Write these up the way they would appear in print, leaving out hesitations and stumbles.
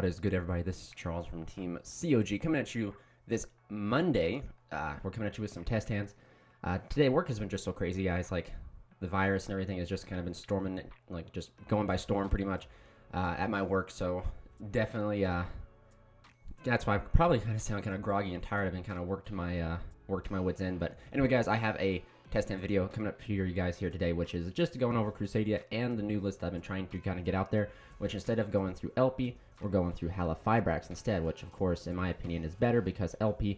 What is good, everybody? This is Charles from Team COG coming at you this Monday. We're coming at you with some test hands. Today, work has been just so crazy, guys. Like, the virus and everything has just kind of been storming, like, just going by storm pretty much at my work. So, definitely, that's why I probably kind of sound kind of groggy and tired. I've been kind of worked to my wits end. But anyway, guys, I have a test hand video coming up here, you guys, here today, which is just going over Crusadia and the new list I've been trying to kind of get out there, which instead of going through LP, we're going through Halifibrax instead, which of course, in my opinion, is better because LP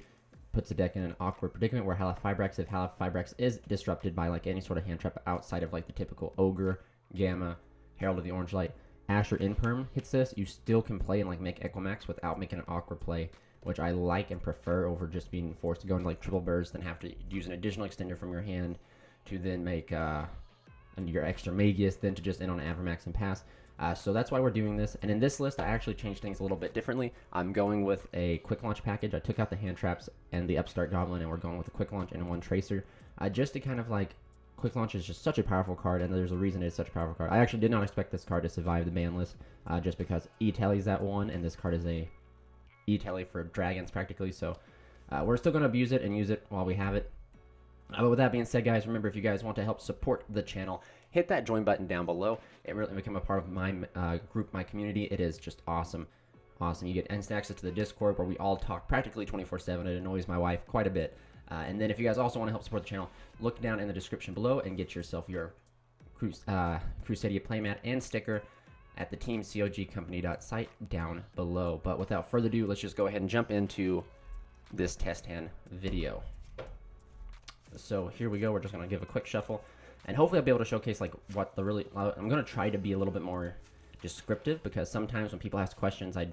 puts the deck in an awkward predicament where Halifibrax, if Halifibrax is disrupted by like any sort of hand trap outside of like the typical Ogre, Gamma, Herald of the Orange Light, Asher Imperm hits this, you still can play and like make Equimax without making an awkward play, which I like and prefer over just being forced to go into like triple burst and have to use an additional extender from your hand to then make your extra Magius, then to just end on Avermax and pass. So that's why we're doing this. And in this list, I actually changed things a little bit differently. I'm going with a quick launch package. I took out the hand traps and the upstart goblin, and we're going with a quick launch and one tracer. Just to kind of like, quick launch is just such a powerful card, and there's a reason it's such a powerful card. I actually did not expect this card to survive the ban list, just because E-Telly's at 1, and this card is a E-Telly for dragons practically. So we're still going to abuse it and use it while we have it. But with that being said, guys, remember, if you guys want to help support the channel, hit that join button down below. It really become a part of my group, my community. It is just awesome. You get instant access to the Discord where we all talk practically 24/7. It annoys my wife quite a bit. And then if you guys also want to help support the channel, look down in the description below and get yourself your Crusadia playmat and sticker at the teamcogcompany.site down below. But without further ado, let's just go ahead and jump into this test hand video. So here we go. We're just going to give a quick shuffle, and hopefully I'll be able to showcase like what the really, I'm going to try to be a little bit more descriptive, because sometimes when people ask questions, I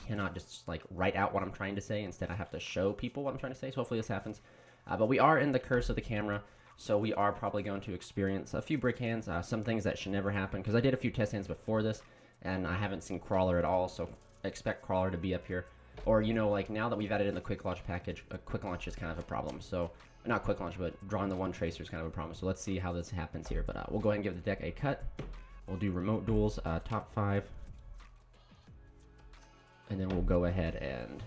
cannot just like write out what I'm trying to say. Instead, I have to show people what I'm trying to say. So hopefully this happens. But we are in the curse of the camera, so we are probably going to experience a few brick hands, some things that should never happen, because I did a few test hands before this, and I haven't seen Crawler at all, so expect Crawler to be up here. Or, you know, like now that we've added in the quick launch package, a quick launch is kind of a problem. So, not quick launch, but drawing the one tracer is kind of a problem. So let's see how this happens here. But we'll go ahead and give the deck a cut. We'll do remote duels, top 5. And then we'll go ahead and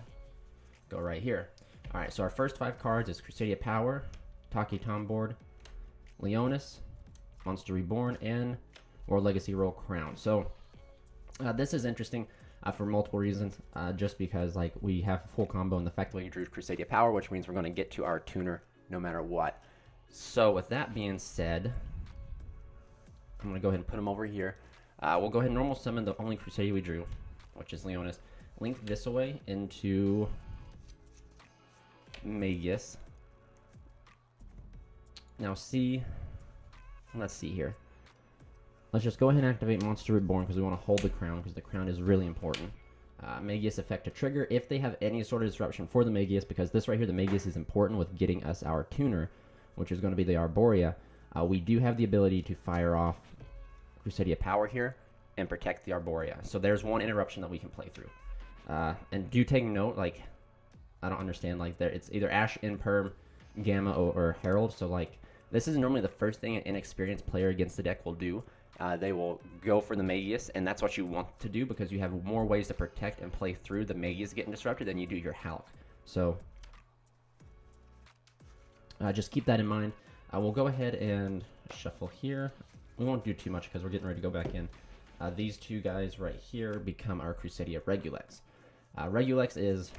go right here. All right, so our first 5 cards is Crusadia Power, Taki Tomboard, Leonis, Monster Reborn, and World Legacy Royal Crown. So this is interesting for multiple reasons, just because like we have a full combo, and the fact that we drew Crusadia Power, which means we're going to get to our tuner no matter what. So with that being said, I'm going to go ahead and put them over here. We'll go ahead and normal summon the only Crusadia we drew, which is Leonis. Link this away into Magius. Now let's see here. Let's just go ahead and activate Monster Reborn, because we want to hold the crown, because the crown is really important. Magius effect to trigger if they have any sort of disruption for the Magius, because this right here, the Magius is important with getting us our tuner, which is going to be the Arborea. We do have the ability to fire off Crusadia Power here and protect the Arborea. So there's one interruption that we can play through. And do take note, like, I don't understand, like, it's either Ash, Imperm, Gamma, or Herald. So, like, this is normally the first thing an inexperienced player against the deck will do. They will go for the Magius, and that's what you want to do, because you have more ways to protect and play through the Magius getting disrupted than you do your Halk. So just keep that in mind. We'll go ahead and shuffle here. We won't do too much because we're getting ready to go back in. These two guys right here become our Crusadia Regulex. Regulex is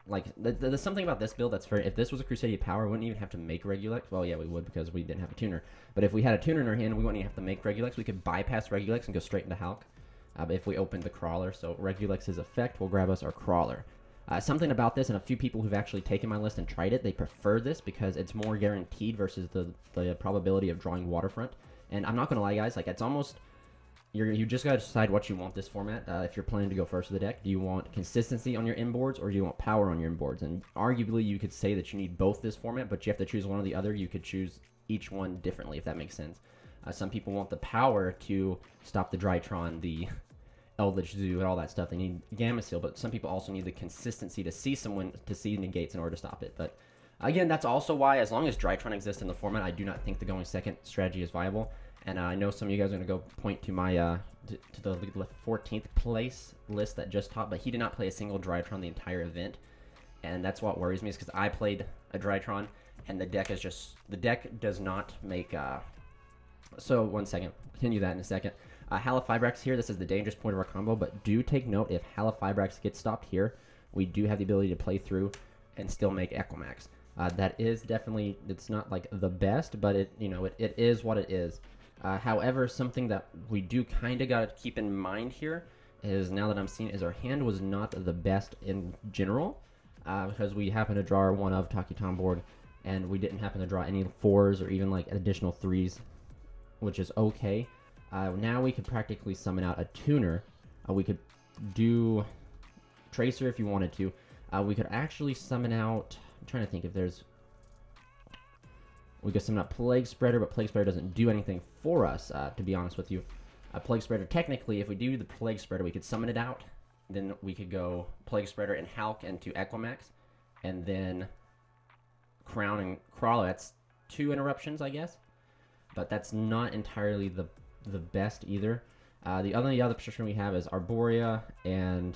like, there's something about this build that's very, if this was a Crusadia Power, we wouldn't even have to make Regulex. Well, yeah, we would, because we didn't have a tuner. But if we had a tuner in our hand, we wouldn't even have to make Regulex. We could bypass Regulex and go straight into Halk if we opened the Crawler. So Regulex's effect will grab us our Crawler. Something about this, and a few people who've actually taken my list and tried it, they prefer this because it's more guaranteed versus the probability of drawing Waterfront. And I'm not going to lie, guys, like, it's almost, you just got to decide what you want this format. If you're planning to go first with the deck, do you want consistency on your inboards, or do you want power on your inboards? And arguably, you could say that you need both this format, but you have to choose one or the other. You could choose each one differently, if that makes sense. Some people want the power to stop the Drytron, the Eldritch Zoo, and all that stuff. They need Gamma Seal, but some people also need the consistency to see negates in order to stop it. But again, that's also why, as long as Drytron exists in the format, I do not think the going second strategy is viable. And I know some of you guys are going to go point to my to the 14th place list that just taught, but he did not play a single Drytron the entire event. And that's what worries me, is because I played a Drytron, and the deck does not make... So, 1 second. Continue that in a second. Halifibrax here, this is the dangerous point of our combo, but do take note, if Halifibrax gets stopped here, we do have the ability to play through and still make Equimax. That is definitely, it's not like the best, but it is what it is. However, something that we do kind of got to keep in mind here is, now that I'm seeing, is our hand was not the best in general, because we happened to draw one of Takiton board, and we didn't happen to draw any 4s or even like additional 3s, which is okay. Now we could practically summon out a tuner. We could do Tracer if you wanted to. We could actually summon out, I'm trying to think if there's... We could summon out Plague Spreader, but Plague Spreader doesn't do anything for us, to be honest with you. Plague Spreader, technically, if we do the Plague Spreader, we could summon it out. Then we could go Plague Spreader and Hulk into Equimax. And then Crown and Crawler. That's 2 interruptions, I guess. But that's not entirely the best either. The other position we have is Arborea and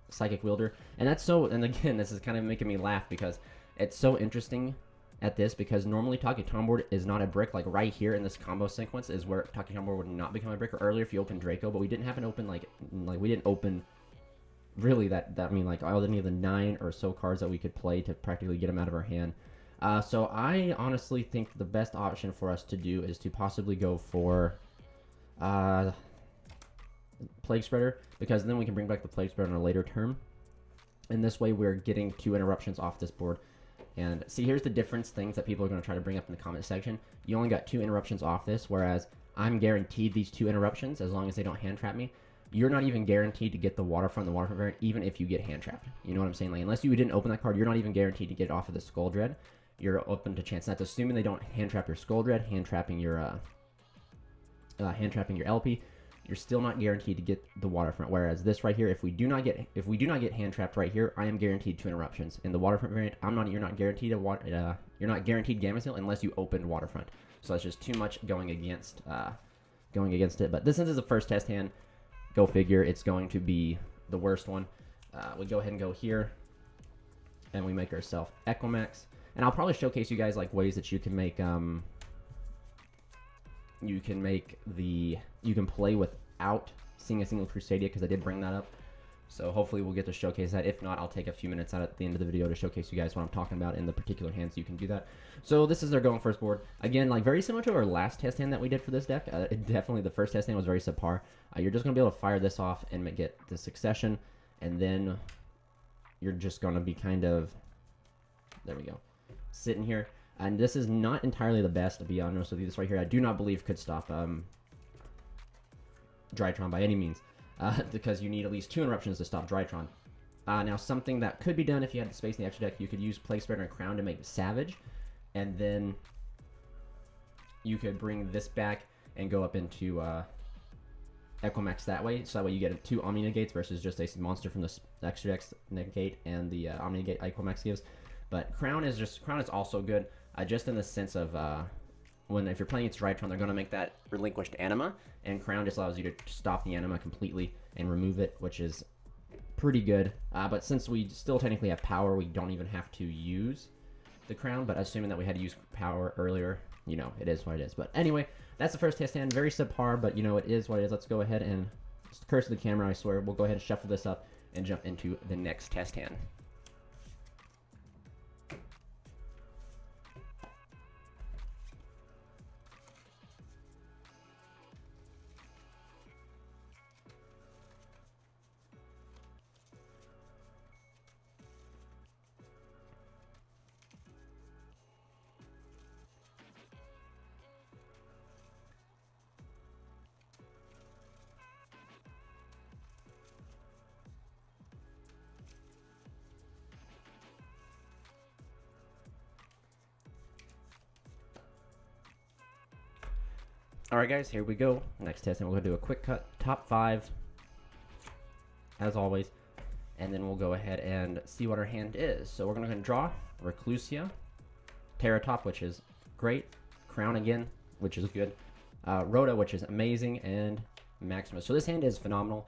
Psychic Wielder. And that's so... And again, this is kind of making me laugh because it's so interesting at this, because normally Takiton board is not a brick. Like right here in this combo sequence is where Takiton board would not become a brick, or earlier if you open Draco, but we didn't happen to open like we didn't open really that I mean like all any of the 9 or so cards that we could play to practically get them out of our hand. So I honestly think the best option for us to do is to possibly go for Plague Spreader, because then we can bring back the Plague Spreader on a later turn, and this way we're getting 2 interruptions off this board. And see, here's the difference, things that people are going to try to bring up in the comment section. You only got 2 interruptions off this, whereas I'm guaranteed these 2 interruptions as long as they don't hand trap me. You're not even guaranteed to get the Waterfront variant, even if you get hand trapped. You know what I'm saying? Like, unless you didn't open that card, you're not even guaranteed to get it off of the Skull Dread. You're open to chance. That's assuming they don't hand trap your Skull Dread, hand trapping your LP. You're still not guaranteed to get the Waterfront. Whereas this right here, if we do not get hand trapped right here, I am guaranteed 2 interruptions. In the Waterfront variant, you're not guaranteed you're not guaranteed Gamma Seal unless you open Waterfront. So that's just too much going against it. But this is the first test hand. Go figure, it's going to be the worst one. We go ahead and go here, and we make ourselves Equimax. And I'll probably showcase you guys like ways that you can make you can play without seeing a single Crusadia, because I did bring that up. So hopefully we'll get to showcase that. If not, I'll take a few minutes out at the end of the video to showcase you guys what I'm talking about in the particular hands. You can do that. So this is their going first board. Again, like very similar to our last test hand that we did for this deck. Definitely the first test hand was very subpar. You're just going to be able to fire this off and get the succession. And then you're just going to be kind of... There we go. Sitting here. And this is not entirely the best, to be honest with you. This right here, I do not believe could stop Drytron by any means, because you need at least 2 interruptions to stop Drytron. Now, something that could be done if you had the space in the extra deck, you could use Plague Spreader and Crown to make Savage, and then you could bring this back and go up into Equimax that way. So that way you get 2 Omni Negates versus just a monster from the extra deck negate and the Omni Negate Equimax gives. But Crown is also good. Just in the sense of if you're playing against Drytron, they're going to make that relinquished Anima, and Crown just allows you to stop the Anima completely and remove it, which is pretty good. But since we still technically have power, we don't even have to use the Crown, but assuming that we had to use power earlier, it is what it is. But anyway, that's the first test hand. Very subpar, but it is what it is. Let's go ahead and, just curse the camera, I swear. We'll go ahead and shuffle this up and jump into the next test hand. Alright guys, here we go. Next test, and we're going to do a quick cut, top 5, as always, and then we'll go ahead and see what our hand is. So we're going to draw Reclusia, Terratop, which is great, Crown again, which is good. Rhoda, which is amazing, and Maximus. So this hand is phenomenal.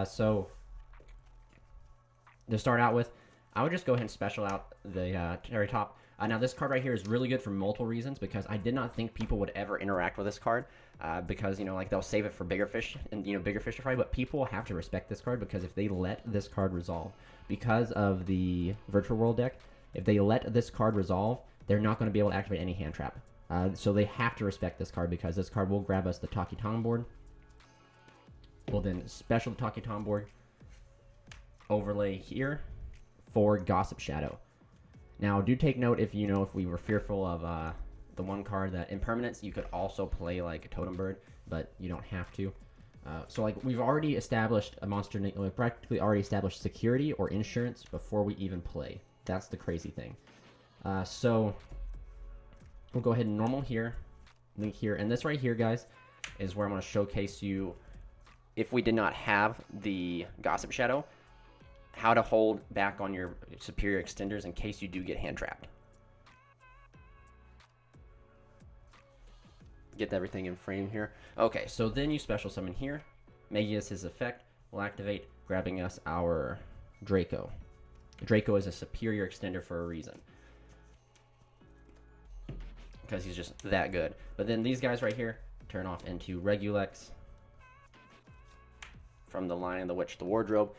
So to start out with, I would just go ahead and special out the Terry Top. Now this card right here is really good for multiple reasons, because I did not think people would ever interact with this card, because, you know, like they'll save it for bigger fish and, you know, bigger fish to fry, but people have to respect this card, because if they let this card resolve, because of the Virtual World deck, if they let this card resolve, they're not going to be able to activate any hand trap. So they have to respect this card, because this card will grab us the Taki Tom board. We'll then special the Taki Tom board, overlay here for Gossip Shadow. Now, do take note, if you know, if we were fearful of the one card that impermanence, you could also play like a Totem Bird, but you don't have to. So like we've already established a monster, we've practically already established security or insurance before we even play. That's the crazy thing. So we'll go ahead and normal here, link here, and this right here, guys, is where I'm going to showcase you, if we did not have the Gossip Shadow, how to hold back on your superior extenders in case you do get hand trapped. Get everything in frame here. Okay, so then you special summon here. Magius's effect will activate, grabbing us our Draco. Draco is a superior extender for a reason, because he's just that good. But then these guys right here turn off into Regulex from the Lion, the Witch, the Wardrobe.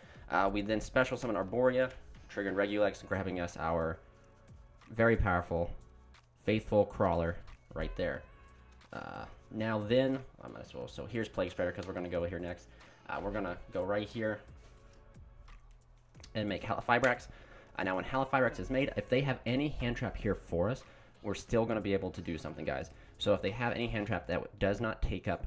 We then special summon Arborea, triggering Regulex, grabbing us our very powerful Faithful Crawler right there. Now then, I might as well, so here's Plague Spreader, because we're going to go here next. We're going to go right here and make Halifibrax. Now when Halifibrax is made, if they have any hand trap here for us, we're still going to be able to do something, guys. So if they have any hand trap that does not take up,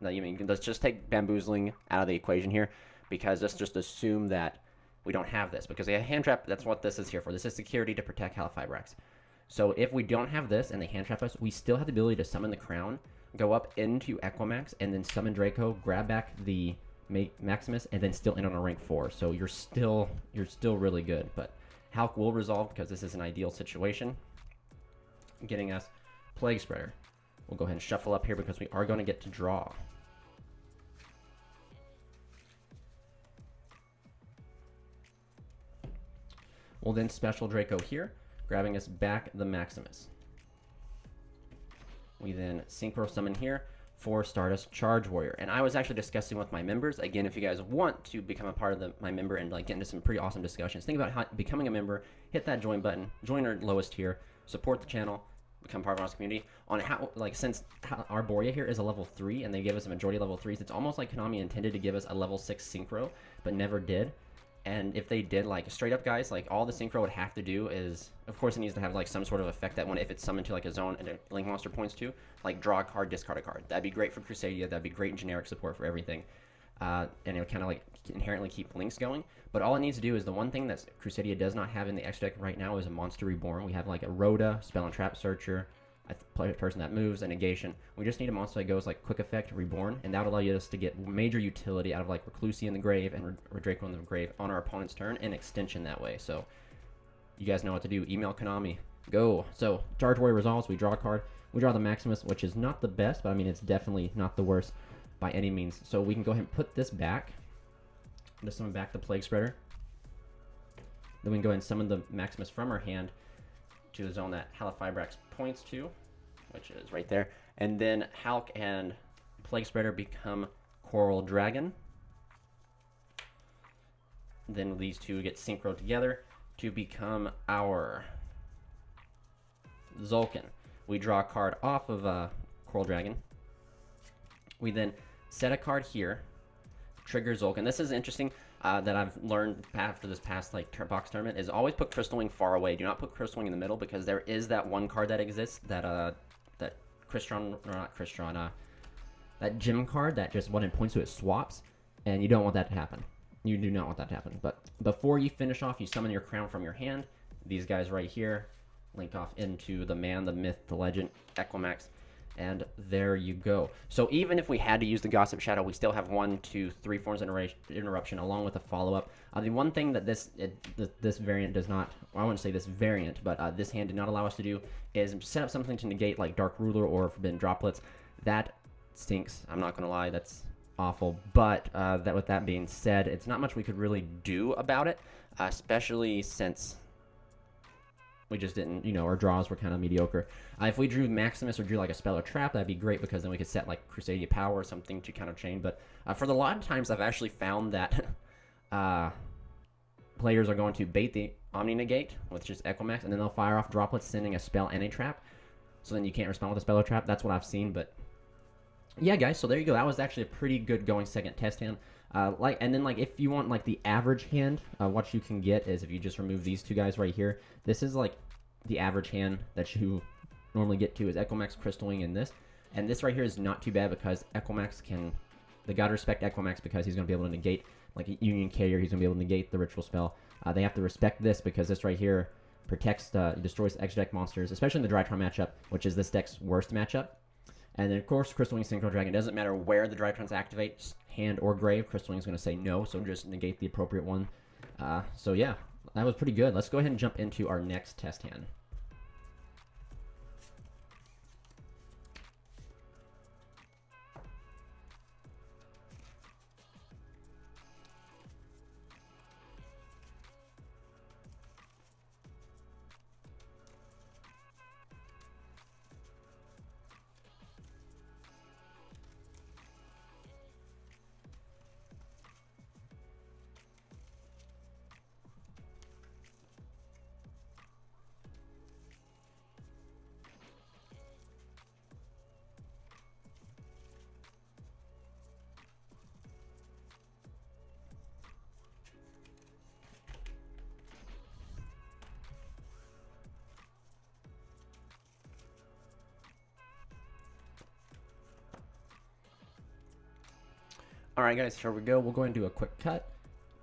no, you mean, let's just take Bamboozling out of the equation here, because let's just assume that we don't have this, because they have hand trap. That's what this is here for. This is security to protect Halifibrax. So if we don't have this and they hand trap us, we still have the ability to summon the Crown, go up into Equimax, and then summon Draco, grab back the Maximus, and then still end on a rank 4. So you're still really good. But Hulk will resolve, because this is an ideal situation, getting us Plague Spreader. We'll go ahead and shuffle up here, because we are going to get to draw. We'll then special Draco here, grabbing us back the Maximus. We then Synchro Summon here for Stardust Charge Warrior. And I was actually discussing with my members. Again, if you guys want to become a part of my member and like get into some pretty awesome discussions, think about how becoming a member, hit that join button, join our lowest tier, support the channel, become part of our community. On how, like, since Arborea here is a level 3 and they give us a majority of level 3s, it's almost like Konami intended to give us a level 6 Synchro, but never did. And if they did, like, straight up, guys, like, all the Synchro would have to do is, of course, it needs to have, like, some sort of effect that when if it's summoned to, like, a zone and a Link Monster points to, like, draw a card, discard a card. That'd be great for Crusadia. That'd be great in generic support for everything. And it would kind of, like, inherently keep Links going. But all it needs to do is the one thing that Crusadia does not have in the extra deck right now is a Monster Reborn. We have, like, a Rhoda, Spell and Trap Searcher, a person that moves, a negation. We just need a monster that goes like quick effect, reborn, and that would allow us to get major utility out of like Reclusi in the grave and Draco in the grave on our opponent's turn, and extension that way. So you guys know what to do. Email Konami. Go. So Charge Warrior resolves. We draw a card. We draw the Maximus, which is not the best, but I mean it's definitely not the worst by any means. So we can go ahead and put this back. Just summon back the Plague Spreader. Then we can go ahead and summon the Maximus from our hand to the zone that Halifibrax points to, which is right there. And then Hulk and Plague Spreader become Coral Dragon. Then these two get synchroed together to become our Zulkin. We draw a card off of Coral Dragon. We then set a card here, trigger Zulkin. This is interesting. That I've learned after this past like box tournament is always put Crystal Wing far away. Do not put Crystal Wing in the middle, because there is that one card that exists that that Crystron, or not Crystron, that gym card that just when it points to it swaps, and you don't want that to happen. You do not want that to happen. But before you finish off, you summon your Crown from your hand. These guys right here link off into the man, the myth, the legend, Equimax, And there you go. So even if we had to use the Gossip Shadow, we still have 1, 2, 3 forms of interruption along with a follow-up. The one thing that this variant does not, well, I wouldn't say this variant, but this hand did not allow us to do is set up something to negate like Dark Ruler or Forbidden Droplets. That stinks. I'm not going to lie. That's awful. But that with that being said, it's not much we could really do about it, especially since we just didn't, you know, our draws were kind of mediocre. If we drew Maximus or drew like a spell or trap, that'd be great because then we could set like Crusadia Power or something to counter chain. But for the lot of times, I've actually found that players are going to bait the Omni Negate with just Equimax, and then they'll fire off droplets, sending a spell and a trap. So then you can't respond with a spell or trap. That's what I've seen. But yeah, guys. So there you go. That was actually a pretty good going second test hand. And then if you want like the average hand, what you can get is if you just remove these two guys right here. This is like the average hand that you normally get to is Equimax, Crystal Wing, and this. And this right here is not too bad because Equimax can, they gotta respect Equimax because he's gonna be able to negate like a Union Carrier. He's gonna be able to negate the ritual spell. They have to respect this because this right here protects, destroys extra deck monsters, especially in the Drytron matchup, which is this deck's worst matchup. And then, of course, Crystal Wing Synchro Dragon. Doesn't matter where the Drytrons activate, hand or grave, Crystal Wing's going to say no, so just negate the appropriate one. So, yeah, that was pretty good. Let's go ahead and jump into our next test hand. Alright guys, here we go. We'll go ahead and do a quick cut.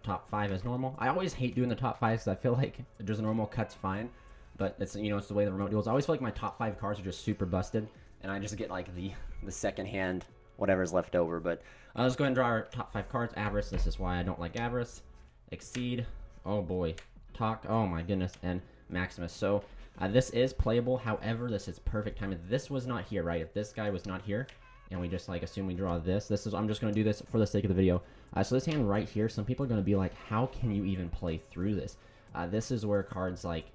Top 5 as normal. I always hate doing the top 5 because I feel like just a normal cut's fine. But it's, you know, it's the way the remote deals. I always feel like my top 5 cards are just super busted. And I just get like the second hand, whatever's left over. But let's go ahead and draw our top 5 cards. Avarice, this is why I don't like Avarice. Exceed, oh boy. Talk, oh my goodness. And Maximus. So this is playable. However, this is perfect time. If this was not here, right? If this guy was not here, and we just like assume we draw this. I'm just going to do this for the sake of the video. So this hand right here, some people are going to be like, how can you even play through this? This is where cards like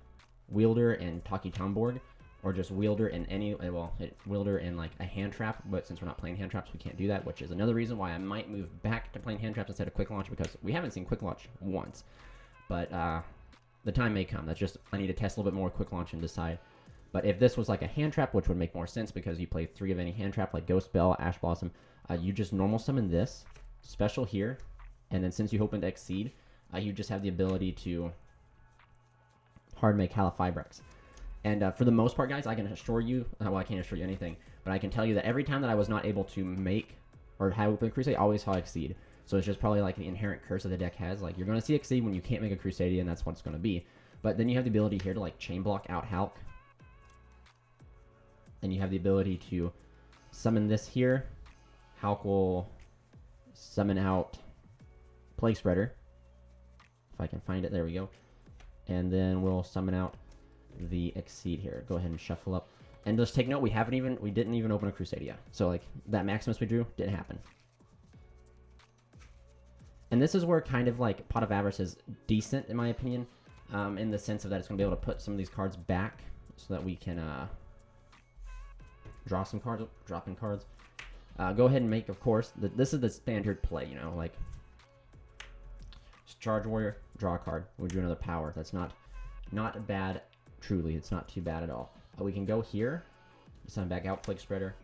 Wielder and Taki Tomborg, or just Wielder and any, well, Wielder and like a hand trap, but since we're not playing hand traps, we can't do that, which is another reason why I might move back to playing hand traps instead of quick launch, because we haven't seen quick launch once. But the time may come. That's just, I need to test a little bit more quick launch and decide. But if this was like a hand trap, which would make more sense because you play 3 of any hand trap, like Ghost Bell, Ash Blossom, you just normal summon this, special here, and then since you opened Exceed, you just have the ability to hard make Halifibrex. And for the most part, guys, I can assure you, well, I can't assure you anything, but I can tell you that every time that I was not able to make or have open Crusadia, I always saw Exceed. So it's just probably like the inherent curse that the deck has. Like, you're going to see Exceed when you can't make a Crusadia, and that's what it's going to be. But then you have the ability here to like chain block out Hulk. And you have the ability to summon this here. Hulk will summon out Plague Spreader. If I can find it, there we go. And then we'll summon out the Exceed here. Go ahead and shuffle up. And just take note, we didn't even open a Crusadia. So like that Maximus we drew didn't happen. And this is where kind of like Pot of Avarice is decent in my opinion. In the sense of that it's going to be able to put some of these cards back so that we can draw some cards, drop in cards. Go ahead and make, of course, this is the standard play, you know, like Charge Warrior, draw a card, we drew another power. That's not bad, truly. It's not too bad at all. We can go here, summon back out Plague Spreader,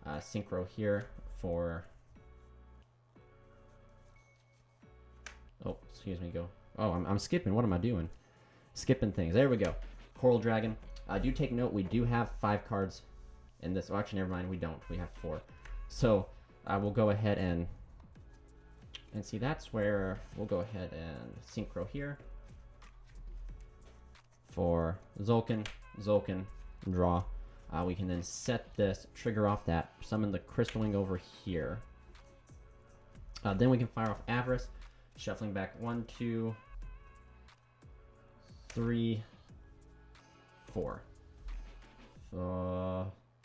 Synchro here for, oh, excuse me, go. Oh, I'm skipping, what am I doing? Skipping things, there we go. Coral Dragon. Do take note, we do have 5 cards in this. Well, actually, never mind, we don't. We have 4. So I will go ahead and see, that's where we'll go ahead and Synchro here for Zulkin, draw. We can then set this, trigger off that, summon the Crystal Wing over here. Then we can fire off Avarice, shuffling back 1, 2, 3, 4.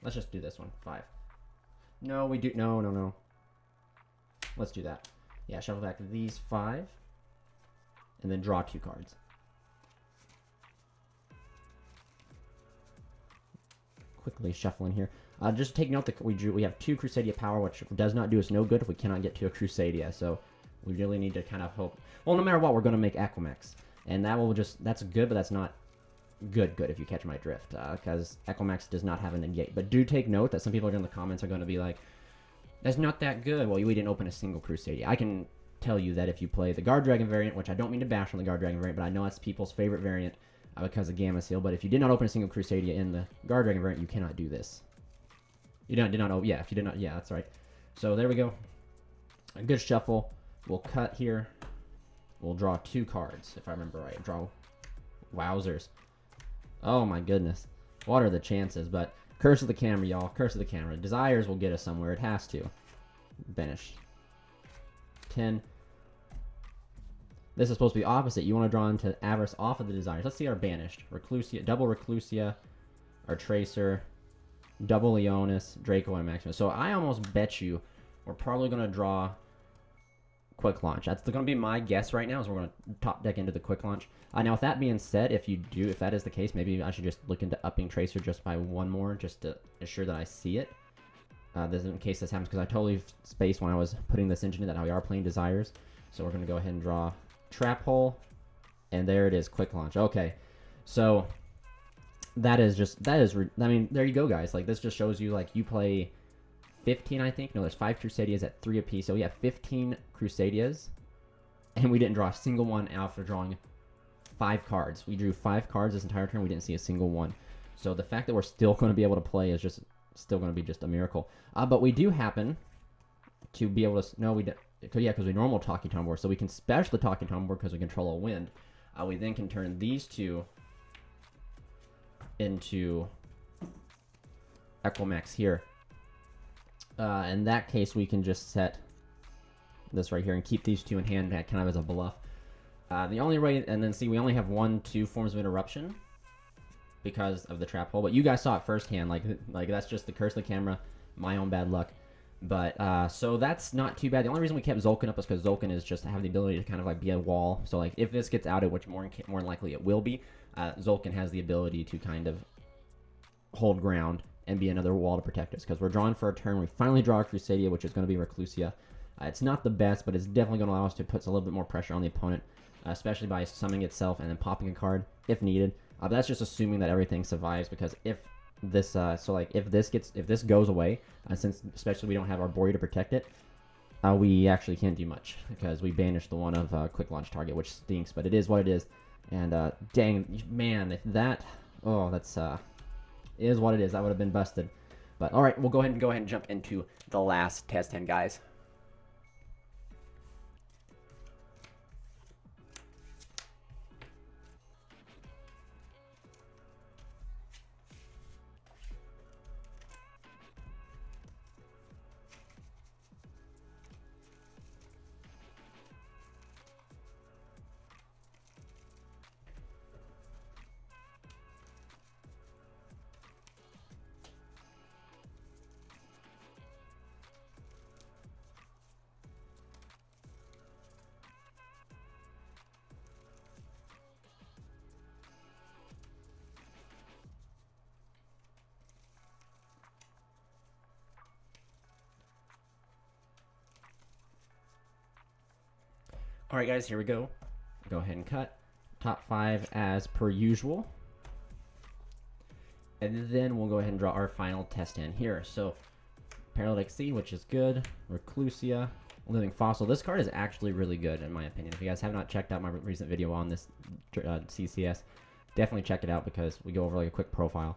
Let's just do this one. 5. No, we do. No. Let's do that. Yeah, shuffle back these 5. And then draw 2 cards. Quickly shuffling here. Just take note that we have 2 Crusadia power, which does not do us no good if we cannot get to a Crusadia. So we really need to kind of hope. Well, no matter what, we're going to make Equimax. And that will just, that's good, but that's not good if you catch my drift, because Equimax does not have a negate. But do take note that some people in the comments are going to be like, that's not that good. Well, we didn't open a single Crusadia. I can tell you that if you play the Guard Dragon variant, which I don't mean to bash on the Guard Dragon variant, but I know that's people's favorite variant because of Gamma Seal, but if you did not open a single Crusadia in the Guard Dragon variant, you cannot do this. You did not, oh yeah, if you did not, yeah, that's right. So there we go. A good shuffle. We'll cut here. We'll draw 2 cards, if I remember right. Draw wowzers. Oh my goodness. What are the chances? But Curse of the Camera, y'all. Curse of the Camera. Desires will get us somewhere. It has to. Banish. 10. This is supposed to be opposite. You want to draw into Avarice off of the Desires. Let's see our Banished. Reclusia, double Reclusia, our Tracer, double Leonis, Draco, and Maximus. So I almost bet you we're probably going to draw Quick Launch. That's going to be my guess right now, is we're going to top deck into the Quick Launch. Now, with that being said, if that is the case, maybe I should just look into upping Tracer just by 1 more, just to ensure that I see it. This in case this happens, because I totally spaced when I was putting this engine in that we are playing Desires. So we're going to go ahead and draw Trap Hole, and there it is, Quick Launch. Okay, so I mean, there you go, guys. Like, this just shows you, like, you play 15, I think. No, there's 5 Crusadias at 3 apiece. So we have 15 Crusadias, and we didn't draw a single one after drawing 5 cards. We drew 5 cards this entire turn. We didn't see a single one. So the fact that we're still going to be able to play is just still going to be just a miracle. But we do happen to be able to. No, we don't. Yeah, because we normal Talking Tom board, so we can special the Talking Tom board because we control a wind. We then can turn these 2 into Equimax here. In that case, we can just set this right here and keep these 2 in hand kind of as a bluff. The only way, and then see, we only have 2 forms of interruption because of the trap hole. But you guys saw it firsthand. Like that's just the Curse of the Camera, my own bad luck. But so that's not too bad. The only reason we kept Zolkin up is because Zolkin is just have the ability to kind of like be a wall. So like if this gets outed, which more than likely it will be, Zolkin has the ability to kind of hold ground and be another wall to protect us, because we're drawing for a turn. We finally draw a Crusadia, which is going to be Reclusia. It's not the best, but it's definitely going to allow us to put a little bit more pressure on the opponent, especially by summoning itself and then popping a card if needed. But that's just assuming that everything survives, because if this if this goes away, since especially we don't have our Boreal to protect it, we actually can't do much because we banished the one of Quick Launch target, which stinks, but it is what it is. And dang, man, if that, that's is what it is. That would have been busted. But all right, we'll go ahead and jump into the last test hand, guys. All right, guys, here we go. Go ahead and cut. Top 5 as per usual. And then we'll go ahead and draw our final test hand here. So, Paralytic Sea, which is good. Reclusia, Living Fossil. This card is actually really good, in my opinion. If you guys have not checked out my recent video on this CCS, definitely check it out because we go over like a quick profile.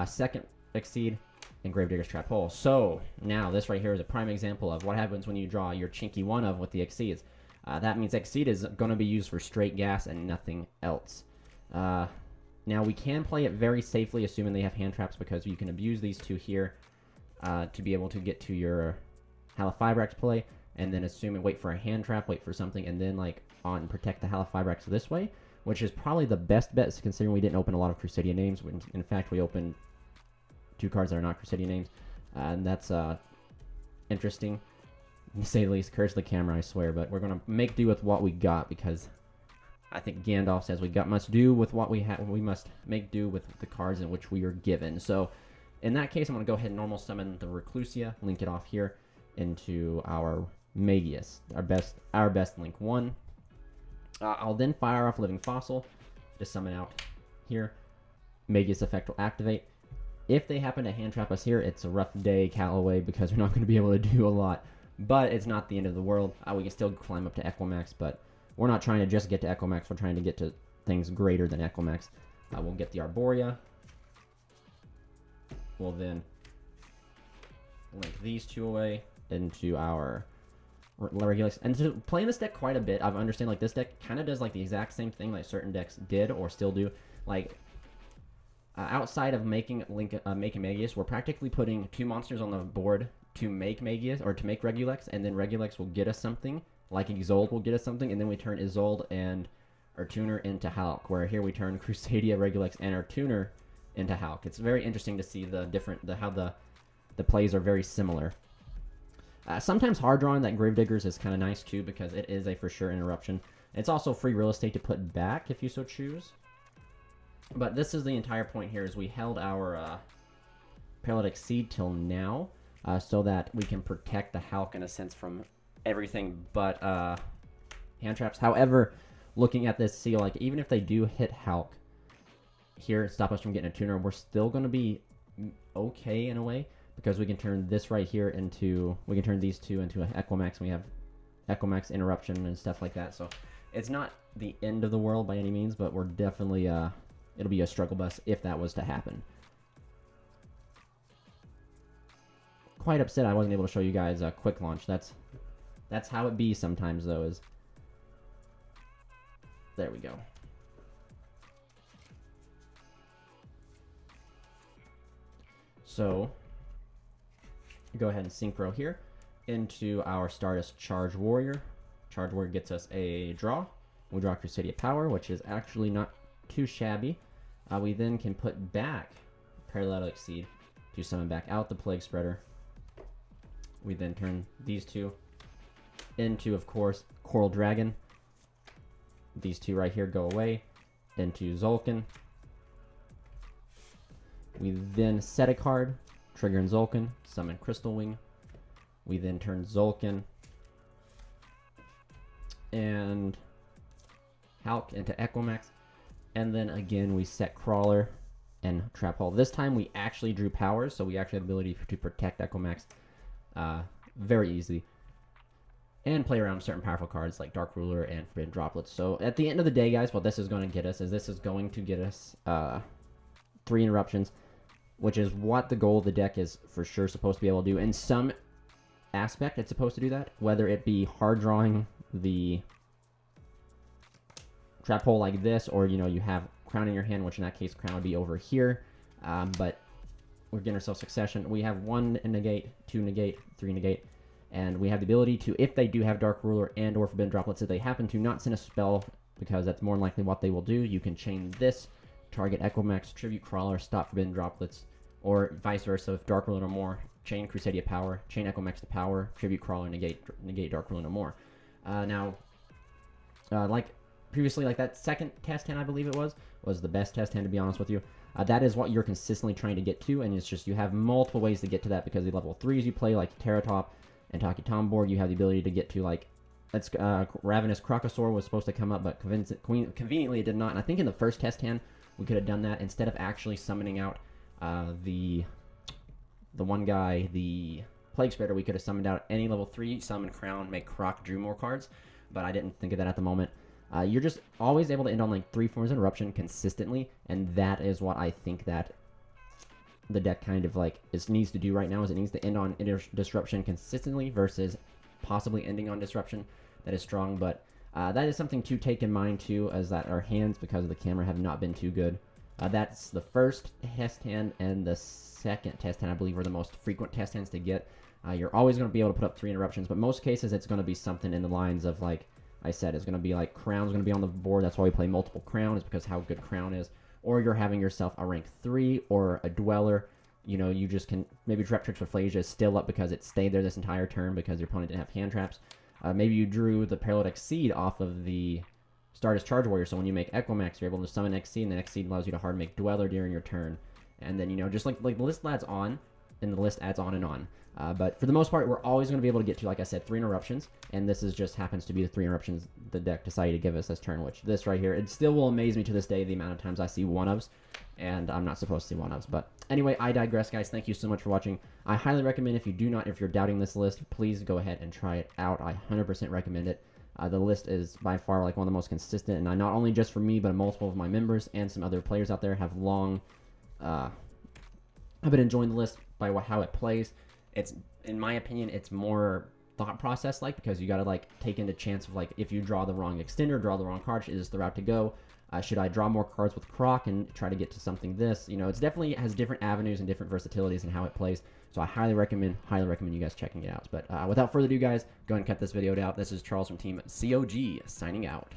Second, Exceed, and Gravedigger's Trap Hole. So, now this right here is a prime example of what happens when you draw your Chinky 1 of with the Exceeds. That means Exceed is going to be used for straight gas and nothing else. Now, Now, we can play it very safely, assuming they have hand traps, because you can abuse these two here to be able to get to your Halifibrax play, and then wait for a hand trap, wait for something, and then like on protect the Halifibrax this way, which is probably the best bet considering we didn't open a lot of Crusadia names. In fact, we opened 2 cards that are not Crusadia names, and that's interesting, to say the least. Curse the camera, I swear, but we're going to make do with what we got, because I think Gandalf says must do with what we have. We must make do with the cards in which we are given. So in that case, I'm going to go ahead and normal summon the Reclusia, link it off here into our Magius, our best link 1. I'll then fire off Living Fossil to summon out here. Magius effect will activate. If they happen to hand trap us here, it's a rough day, Callaway, because we're not going to be able to do a lot. But it's not the end of the world. We can still climb up to Equimax, but we're not trying to just get to Equimax. We're trying to get to things greater than Equimax. We'll get the Arborea. We'll then link these 2 away into our Regulus. And to playing this deck quite a bit, I've understand like this deck kind of does like the exact same thing like certain decks did or still do. Like outside of making Magius, we're practically putting 2 monsters on the board to make Magius or to make Regulus, and then Regulus will get us something. Like Isolde will get us something, and then we turn Isolde and our tuner into Hulk. Where here we turn Crusadia, Regulus, and our tuner into Hulk. It's very interesting to see how the plays are very similar. Sometimes hard drawing that Gravediggers is kind of nice too, because it is a for sure interruption. It's also free real estate to put back if you so choose. But this is the entire point here, is we held our Paralytic Seed till now, so that we can protect the Hulk in a sense from everything but hand traps. However, looking at this seal, like even if they do hit Hulk here, stop us from getting a tuner, we're still going to be okay in a way, because we can turn this right here into, we can turn these 2 into an Equimax, and we have Equimax interruption and stuff like that. So it's not the end of the world by any means, but we're definitely, it'll be a struggle bus if that was to happen. Quite upset I wasn't able to show you guys a quick launch. That's how it be sometimes, though, is... There we go. So, go ahead and synchro here into our Stardust Charge Warrior. Charge Warrior gets us a draw. We draw Crusadia Power, which is actually not too shabby. We then can put back Paralytic Seed to summon back out the Plague Spreader. We then turn these 2 into, of course, Coral Dragon. These 2 right here go away into Zulkin. We then set a card, trigger in Zulkin, summon Crystal Wing. We then turn Zulkin and Hulk into Equimax. And then again, we set Crawler and Trap Hole. This time we actually drew powers, so we actually have the ability to protect Equimax very easily. And play around certain powerful cards like Dark Ruler and Forbidden Droplets. So at the end of the day, guys, what this is going to get us is 3 interruptions, which is what the goal of the deck is for sure supposed to be able to do. In some aspect, it's supposed to do that, whether it be hard drawing the trap hole like this, or you have Crown in your hand, which in that case Crown would be over here. But we're getting ourselves Succession. We have 1 negate, 2 negate, 3 negate. And we have the ability to, if they do have Dark Ruler and or Forbidden Droplets, if they happen to not send a spell, because that's more than likely what they will do, you can chain this, target Equimax, Tribute Crawler, stop Forbidden Droplets, or vice versa. If Dark Ruler no more, chain Crusadia Power, chain Equimax to Power, Tribute Crawler, negate Dark Ruler no more. Like previously, like that second test hand, I believe it was the best test hand, to be honest with you. That is what you're consistently trying to get to, and it's just you have multiple ways to get to that, because the level 3s you play, like Terratop and Taki Tom board, you have the ability to get to, like, Ravenous Crocosaur was supposed to come up, but conveniently it did not. And I think in the first test hand, we could have done that instead of actually summoning out the one guy, the Plague Spreader. We could have summoned out any level 3, summon Crown, make Croc, drew more cards, but I didn't think of that at the moment. You're just always able to end on like 3 forms of interruption consistently, and that is what I think that the deck kind of like needs to do right now, is it needs to end on disruption consistently versus possibly ending on disruption. That is strong, but that is something to take in mind too, as that our hands, because of the camera, have not been too good. That's the first test hand and the second test hand, I believe, are the most frequent test hands to get. You're always going to be able to put up 3 interruptions, but most cases it's going to be something in the lines of, like I said, it's going to be like Crown's going to be on the board. That's why we play multiple Crown, is because how good Crown is. Or you're having yourself a rank 3 or a Dweller. You know, you just can maybe Directrix Aphasia is still up because it stayed there this entire turn because your opponent didn't have hand traps. Maybe you drew the Parallel Exceed off of the Stardust Charge Warrior, so when you make Equimax, you're able to summon Exceed, and then Exceed allows you to hard make Dweller during your turn. And then, you know, just like the list adds on, and the list adds on and on. But for the most part, we're always going to be able to get to, like I said, 3 interruptions, and this is just happens to be the 3 interruptions the deck decided to give us this turn, which this right here, it still will amaze me to this day the amount of times I see one-ofs, and I'm not supposed to see one-ofs. But anyway, I digress, guys. Thank you so much for watching. I highly recommend, if you're doubting this list, please go ahead and try it out. I 100% recommend it. The list is by far like one of the most consistent, and not only just for me, but multiple of my members and some other players out there have long, I've been enjoying the list by how it plays. It's, in my opinion, it's more thought process like, because you got to like take into chance of like, if you draw the wrong extender, draw the wrong card, is this the route to go? Should I draw more cards with Croc and try to get to something this? You know, it's definitely has different avenues and different versatilities in how it plays. So I highly recommend you guys checking it out. But without further ado, guys, go ahead and cut this video out. This is Charles from Team COG signing out.